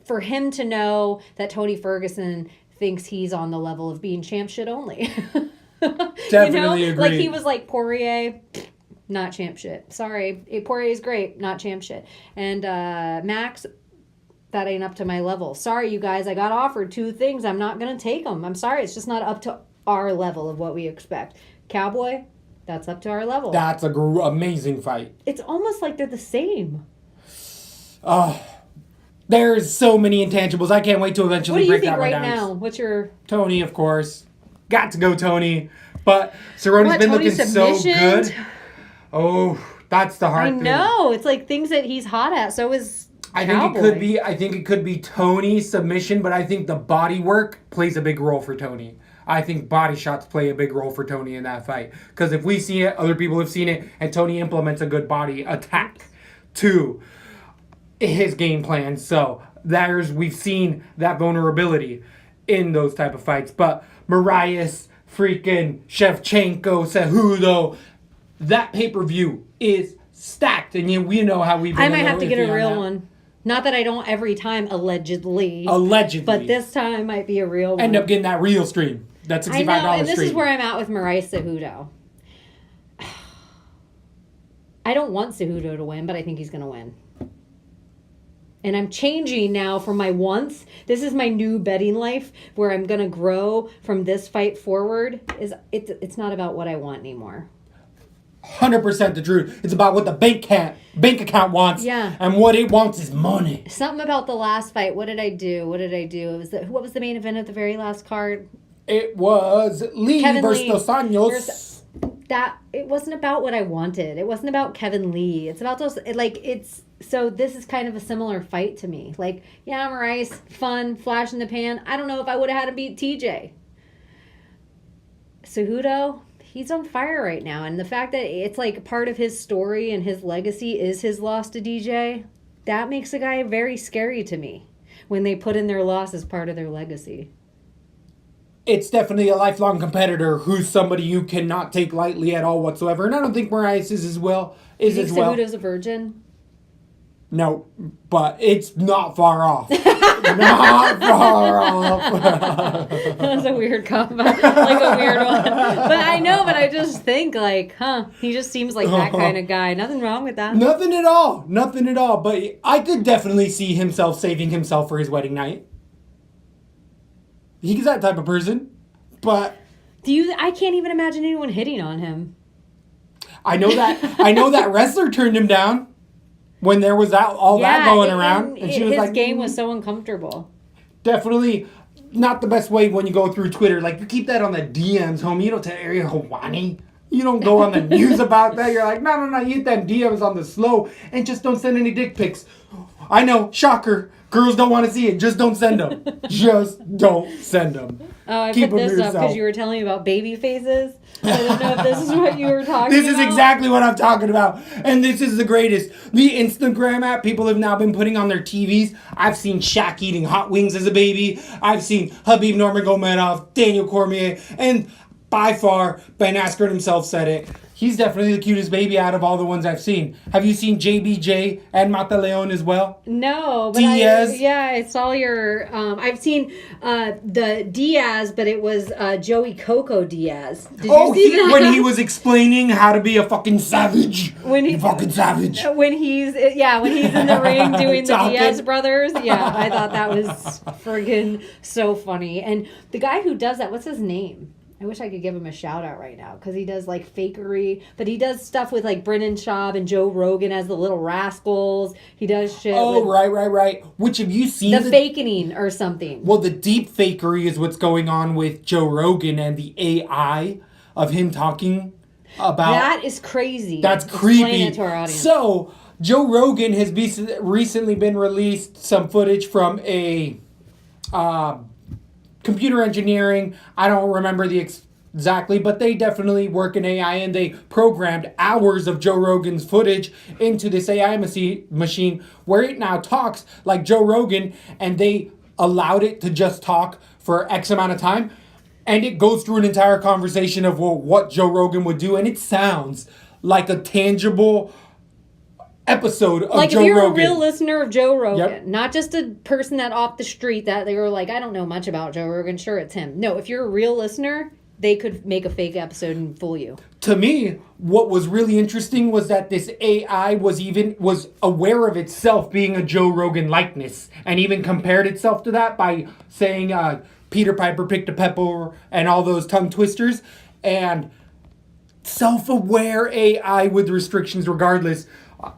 for him to know that Tony Ferguson thinks he's on the level of being champ shit only. Definitely agree. Like he was like Poirier. Not champ shit. Sorry. Poirier's great. Not champ shit. And Max, that ain't up to my level. Sorry, you guys. I got offered 2 things. I'm not going to take them. I'm sorry. It's just not up to our level of what we expect. Cowboy, that's up to our level. That's a amazing fight. It's almost like they're the same. There's so many intangibles. I can't wait to eventually break that one down. What do you think right now? What's your... Tony, of course. Got to go Tony. But Cerrone's been looking so good. Oh, that's the hard thing. I know. It's like things that he's hot at. So is Cowboy. I think it could be Tony's submission, but I think the body work plays a big role for Tony. I think body shots play a big role for Tony in that fight. Because if we see it, other people have seen it, and Tony implements a good body attack to his game plan. So we've seen that vulnerability in those type of fights. But Moraes, freaking Shevchenko, Cejudo, that pay-per-view is stacked, and we know how we've been. I might have to get a real one. Not that I don't every time, allegedly. But this time might be a real one. End up getting that real stream. That $65 stream. I know, and this is where I'm at with Moraes Cejudo. I don't want Cejudo to win, but I think he's going to win. And I'm changing now from my wants. This is my new betting life where I'm going to grow from this fight forward. It's not about what I want anymore. 100% the truth. It's about what the bank account wants. Yeah. And what it wants is money. Something about the last fight. What did I do? It was what was the main event of the very last card? It was Lee versus Dos Anjos. It wasn't about what I wanted. It wasn't about Kevin Lee. It's about those. So this is kind of a similar fight to me. Like, yeah, Moraes, fun, flash in the pan. I don't know if I would have had to beat TJ. Cejudo, he's on fire right now. And the fact that it's like part of his story and his legacy is his loss to DJ, that makes a guy very scary to me when they put in their loss as part of their legacy. It's definitely a lifelong competitor who's somebody you cannot take lightly at all whatsoever. And I don't think Moraes is as well. You think Cejudo's a virgin? No, but it's not far off. Not far off. That's a weird comment. Like a weird one. But I know, but I just think he just seems like that kind of guy. Nothing wrong with that. Nothing at all. Nothing at all. But I could definitely see himself saving himself for his wedding night. He's that type of person. But I can't even imagine anyone hitting on him. I know that wrestler turned him down. When there was that going around. And she was his game was so uncomfortable. Definitely not the best way when you go through Twitter. Like, you keep that on the DMs, homie. You don't tell Ariel Hawani. You don't go on the news about that. You're like, no, you hit them DMs on the slow and just don't send any dick pics. I know, shocker. Girls don't want to see it. Just don't send them. Just don't send them. Oh, I put this up because you were telling me about baby faces. I don't know if this is what you were talking about. This is exactly what I'm talking about. And this is the greatest. The Instagram app people have now been putting on their TVs. I've seen Shaq eating hot wings as a baby. I've seen Habib Nurmagomedov, Daniel Cormier, and by far, Ben Askren himself said it. He's definitely the cutest baby out of all the ones I've seen. Have you seen JBJ and Mataleon as well? No, but Diaz? I saw your. I've seen the Diaz, but it was Joey Coco Diaz. Did you see that? When he was explaining how to be a fucking savage. Fucking savage. When he's in the ring doing the Diaz brothers. Yeah, I thought that was friggin' so funny. And the guy who does that, what's his name? I wish I could give him a shout out right now because he does like fakery, but he does stuff with like Brennan Schaub and Joe Rogan as the Little Rascals. He does shit. Oh, right. Which have you seen? The fakening or something. Well, the deep fakery is what's going on with Joe Rogan and the AI of him talking about. That is crazy. That's creepy. Explain it to our audience. So, Joe Rogan has recently been released some footage from a computer engineering. I don't remember the exactly, but they definitely work in AI, and they programmed hours of Joe Rogan's footage into this AI machine where it now talks like Joe Rogan, and they allowed it to just talk for X amount of time, and it goes through an entire conversation of what Joe Rogan would do, and it sounds like a tangible episode of like Joe if you're Rogan. a real listener of Joe Rogan, Yep. not just a person that off the street that they were like, I don't know much about Joe Rogan, sure it's him. No, if you're a real listener, they could make a fake episode and fool you. To me, what was really interesting was that this AI was aware of itself being a Joe Rogan likeness, and even compared itself to that by saying Peter Piper picked a pepper and all those tongue twisters, and self-aware AI with restrictions regardless.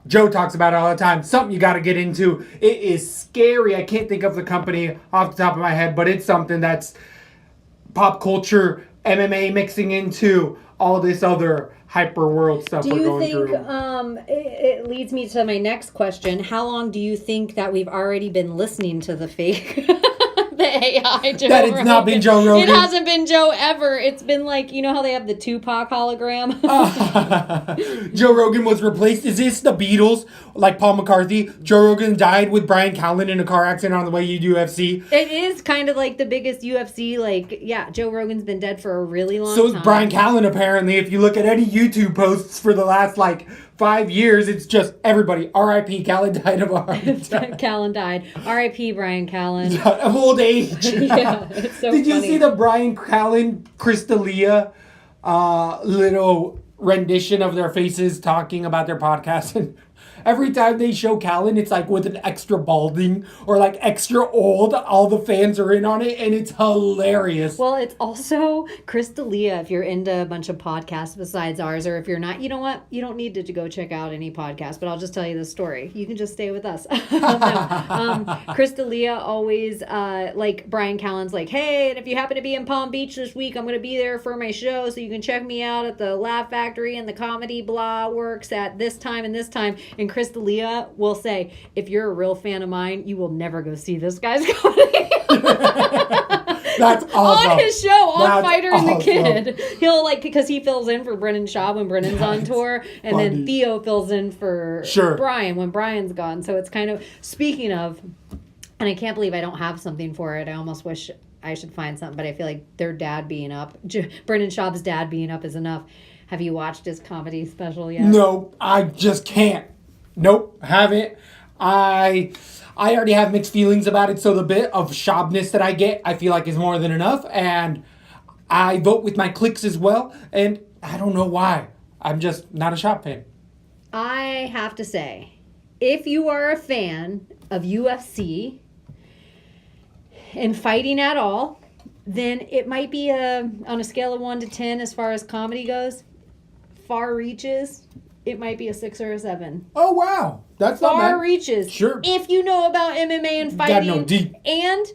Joe talks about it all the time. Something you got to get into. It is scary. I can't think of the company off the top of my head, but it's something that's pop culture, MMA mixing into all this other hyper world stuff we're going through. Do you think, it leads me to my next question, how long do you think that we've already been listening to the fake... the AI Joe That it's not been Joe Rogan. It hasn't been Joe ever. It's been like, you know how they have the Tupac hologram? Joe Rogan was replaced. Is this the Beatles? Like Paul McCartney? Joe Rogan died with Brian Callen in a car accident on the way to UFC. It is kind of like the biggest UFC, like, yeah, Joe Rogan's been dead for a really long So time. is Brian Callen, apparently. If you look at any YouTube posts for the last, 5 years, it's just everybody. R.I.P. Callen died of a heart attack. Callen died. R.I.P. Brian Callen. Of old age. Yeah, it's so Did you funny. see the Brian Callen, Crystalia little rendition of their faces talking about their podcast? And every time they show Callen, it's like with an extra balding or like extra old. All the fans are in on it, and it's hilarious. Well, it's also Crystalia, if you're into a bunch of podcasts besides ours, or if you're not, you know what? You don't need to go check out any podcast, but I'll just tell you the story. You can just stay with us. Crystalia always, like Brian Callen's like, hey, and if you happen to be in Palm Beach this week, I'm going to be there for my show, so you can check me out at the Laugh Factory and the Comedy Blah works at this time and this time. And Crystalia will say, if you're a real fan of mine, you will never go see this guy's comedy. That's awesome. On his show, on That's Fighter and the awesome. Kid. He'll because he fills in for Brennan Schaub when Brennan's on tour, and funny. then Theo fills in for Brian when Brian's gone. So it's kind of, speaking of, and I can't believe I don't have something for it. I almost wish I should find something, but I feel like their dad being up, Brennan Schaub's dad being up is enough. Have you watched his comedy special yet? No, I just can't. Nope, haven't. I already have mixed feelings about it, so the bit of Schaubness that I get, I feel like is more than enough, and I vote with my clicks as well, and I don't know why. I'm just not a Schaub fan. I have to say, if you are a fan of UFC and fighting at all, then it might be on a scale of 1 to 10 as far as comedy goes. Far reaches, it might be a 6 or a 7. Oh, wow. That's not Far bad. reaches. Sure. If you know about MMA and Gotta fighting. know deep. And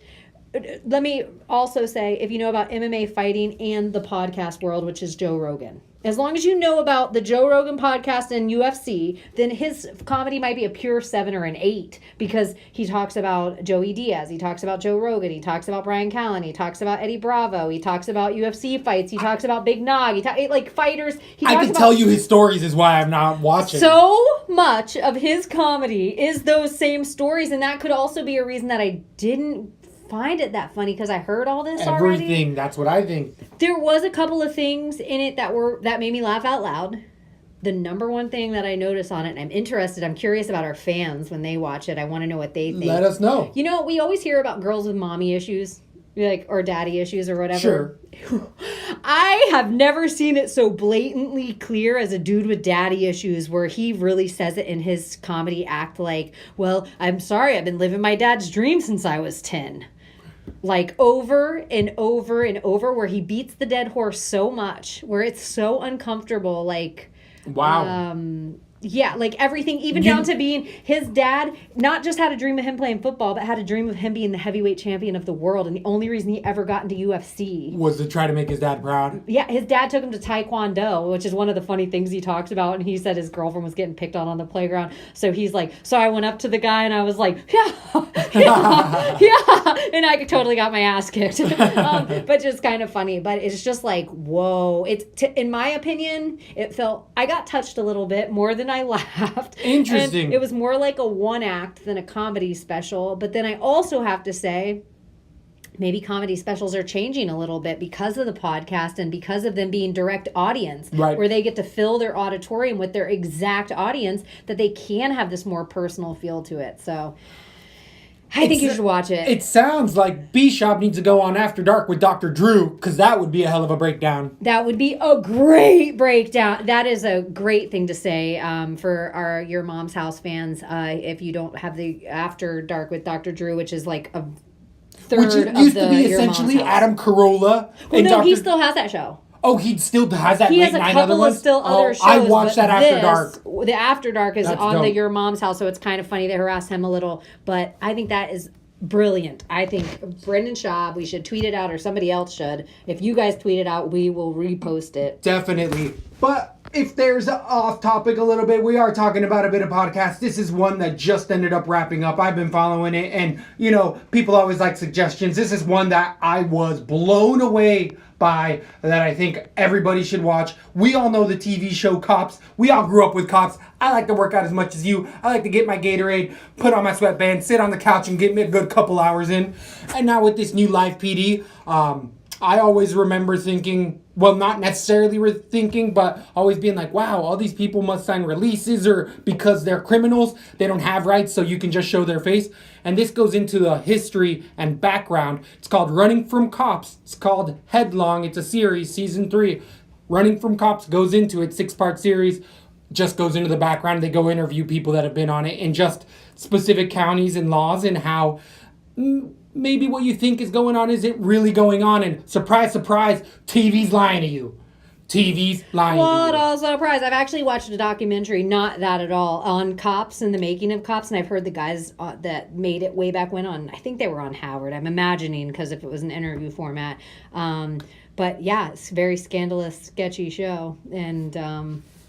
let me also say, if you know about MMA fighting and the podcast world, which is Joe Rogan. As long as you know about the Joe Rogan podcast and UFC, then his comedy might be a pure 7 or an 8, because he talks about Joey Diaz, he talks about Joe Rogan, he talks about Brian Callen, he talks about Eddie Bravo, he talks about UFC fights, he talks about Big Nog, like fighters. I can tell you his stories is why I'm not watching. So much of his comedy is those same stories, and that could also be a reason that I didn't find it that funny, because I heard all this already. Everything, that's what I think. There was a couple of things in it that made me laugh out loud. The number one thing that I noticed on it, and I'm interested, I'm curious about our fans when they watch it. I want to know what they think. Let us know. You know, we always hear about girls with mommy issues, or daddy issues or whatever. Sure. I have never seen it so blatantly clear as a dude with daddy issues, where he really says it in his comedy act like, well, I'm sorry, I've been living my dad's dream since I was 10. like over and over and over, where he beats the dead horse so much, where it's so uncomfortable, like wow. yeah, like everything, even down to being his dad, not just had a dream of him playing football, but had a dream of him being the heavyweight champion of the world. And the only reason he ever got into UFC was to try to make his dad proud. Yeah, his dad took him to Taekwondo, which is one of the funny things he talked about. And he said his girlfriend was getting picked on the playground. So he's like, so I went up to the guy and I was like, yeah. And I totally got my ass kicked. But just kind of funny. But it's just like, whoa. In my opinion, I got touched a little bit more than I laughed. Interesting. And it was more like a one act than a comedy special. But then I also have to say, maybe comedy specials are changing a little bit because of the podcast and because of them being direct audience, right, where they get to fill their auditorium with their exact audience, that they can have this more personal feel to it. So I think you should watch it. It sounds like B-Shop needs to go on After Dark with Dr. Drew, because that would be a hell of a breakdown. That would be a great breakdown. That is a great thing to say for Your Mom's House fans. If you don't have the After Dark with Dr. Drew, which is like a third which of used the to be Your Mom's essentially House. Adam Carolla. Well, no, he still has that show. Oh, he still has that he late has a night couple other one? of still other shows. I watched that After Dark. The After Dark is That's on dope. the Your Mom's House, so it's kind of funny. They harass him a little, but I think that is brilliant. I think Brendan Schaub, we should tweet it out, or somebody else should. If you guys tweet it out, we will repost it. Definitely. But if there's off topic a little bit, we are talking about a bit of podcast. This is one that just ended up wrapping up. I've been following it, and people always like suggestions. This is one that I was blown away by, that I think everybody should watch. We all know the TV show Cops. We all grew up with Cops. I like to work out as much as you. I like to get my Gatorade, put on my sweatband, sit on the couch, and get me a good couple hours in. And now with this new live PD, I always remember thinking, well, not necessarily thinking, but always being like, wow, all these people must sign releases, or because they're criminals, they don't have rights, so you can just show their face. And this goes into the history and background. It's called Running from Cops. It's called Headlong. It's a series, season 3. Running from Cops goes into it, 6-part series, just goes into the background. They go interview people that have been on it, and just specific counties and laws, and how maybe what you think is going on isn't really going on. And surprise, surprise, TV's lying to you. TV's lying to you. What a surprise. I've actually watched a documentary, not that at all, on cops and the making of Cops. And I've heard the guys that made it way back when I think they were on Howard. I'm imagining, because if it was an interview format. But yeah, it's a very scandalous, sketchy show. And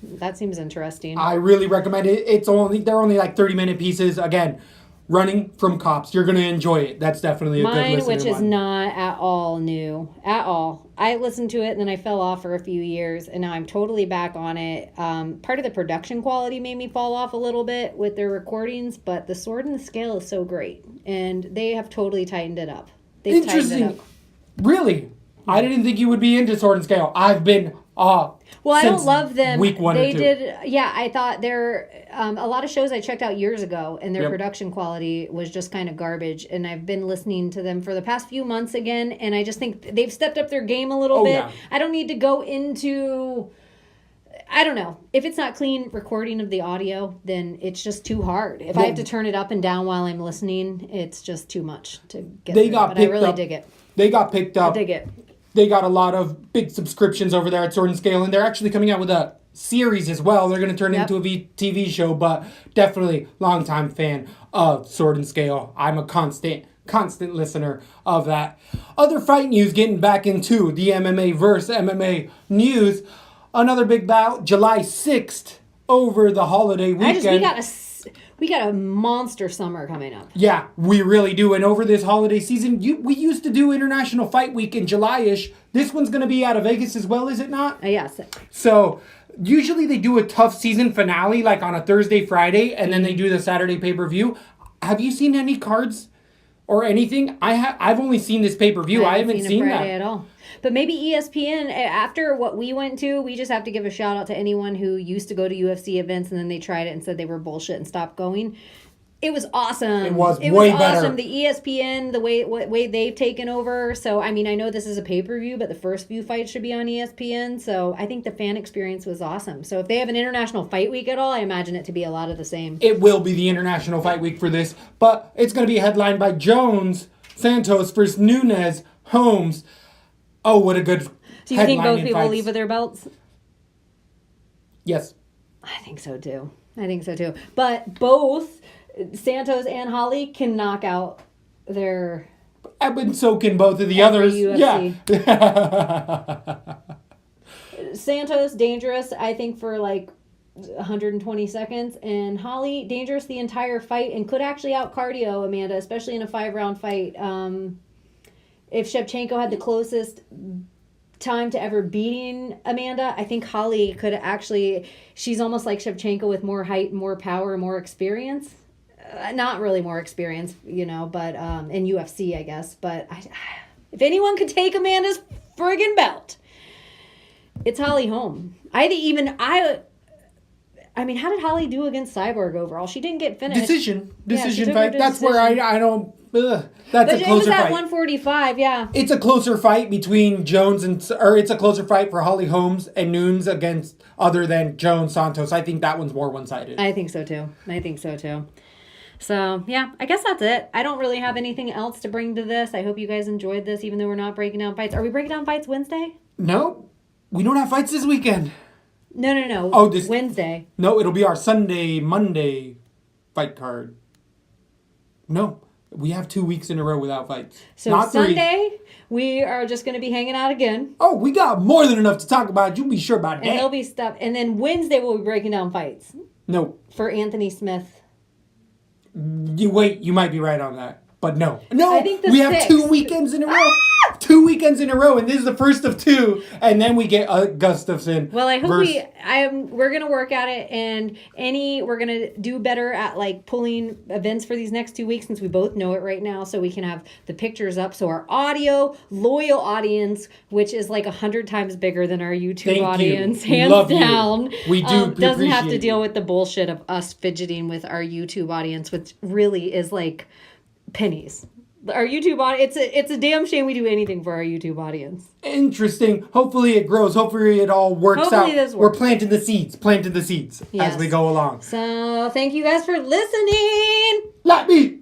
that seems interesting. I really recommend it. They're only like 30-minute pieces. Again, Running from Cops. You're going to enjoy it. That's definitely a good listener one. Which is not at all new. At all. I listened to it and then I fell off for a few years, and now I'm totally back on it. Part of the production quality made me fall off a little bit with their recordings, but the Sword and the Scale is so great. And they have totally tightened it up. Interesting. Tightened it up. Really? I didn't think you would be into Sword and Scale. I've been well, I don't love them. Week 1 they or 2. did. Yeah, I thought they're a lot of shows I checked out years ago, and their production quality was just kind of garbage. And I've been listening to them for the past few months again, and I just think they've stepped up their game a little bit. Yeah. I don't need to go into. I don't know. If it's not clean recording of the audio, then it's just too hard. If I have to turn it up and down while I'm listening, it's just too much to get through. But I really dig it. They got picked up. I dig it. They got a lot of big subscriptions over there at Sword and Scale, and they're actually coming out with a series as well. They're going to turn it into a TV show, but definitely longtime fan of Sword and Scale. I'm a constant listener of that. Other fight news, getting back into the MMA versus MMA news. Another big bout, July 6th, over the holiday weekend. We got a monster summer coming up. Yeah, we really do. And over this holiday season, we used to do International Fight Week in July-ish. This one's going to be out of Vegas as well, is it not? Yes. So usually they do a tough season finale like on a Thursday, Friday, and then they do the Saturday pay-per-view. Have you seen any cards or anything? I've only seen this pay-per-view. I haven't seen Friday that at all. But maybe ESPN, after what we went to, we just have to give a shout out to anyone who used to go to UFC events and then they tried it and said they were bullshit and stopped going. It was awesome. It was way better. Awesome. The ESPN, the way they've taken over. So, I mean, I know this is a pay-per-view, but the first few fights should be on ESPN. So, I think the fan experience was awesome. So, if they have an International Fight Week at all, I imagine it to be a lot of the same. It will be the International Fight Week for this, but it's going to be headlined by Jones Santos versus Nunes, Holmes. Oh, what a good Do you think both headlining people fights. leave with their belts? Yes. I think so too. But both Santos and Holly can knock out their I've been soaking both of the others. UFC. Yeah. Santos dangerous, I think, for like 120 seconds, and Holly dangerous the entire fight and could actually out cardio Amanda, especially in a 5-round fight. If Shevchenko had the closest time to ever beating Amanda, I think Holly could actually. She's almost like Shevchenko with more height, more power, more experience. Not really more experience, but in UFC, I guess. But if anyone could take Amanda's friggin' belt, it's Holly Holm. I mean, how did Holly do against Cyborg overall? She didn't get finished. Decision took her fight. to That's decision. where I don't. That's But a it was closer at fight. 145, yeah. It's a closer fight between Jones or it's a closer fight for Holly Holmes and Nunes against other than Jones Santos. I think that one's more one-sided. I think so too. So, yeah, I guess that's it. I don't really have anything else to bring to this. I hope you guys enjoyed this, even though we're not breaking down fights. Are we breaking down fights Wednesday? No, we don't have fights this weekend. No. Oh, this Wednesday. No, it'll be our Monday fight card. No, we have 2 weeks in a row without fights. So Not 3. Sunday, we are just going to be hanging out again. Oh, we got more than enough to talk about. You be sure about And that. there'll be stuff. And then Wednesday, we'll be breaking down fights No, for Anthony Smith. you might be right on that. But no, I think the we have 2 6th. weekends in a row. 2 weekends in a row, and this is the first of 2, and then we get Gustafson. Well, I hope we're gonna work at it, and we're gonna do better at like pulling events for these next 2 weeks since we both know it right now, so we can have the pictures up. So our audio loyal audience, which is like 100 times bigger than our YouTube audience, hands Love you. down, We do doesn't have to appreciate deal you. with the bullshit of us fidgeting with our YouTube audience, which really is like pennies. Our YouTube audience, it's a damn shame we do anything for our YouTube audience. Interesting. Hopefully it grows. Hopefully it all works Hopefully out. this We're works. planting the seeds Yes. as we go along. So thank you guys for listening. LatB!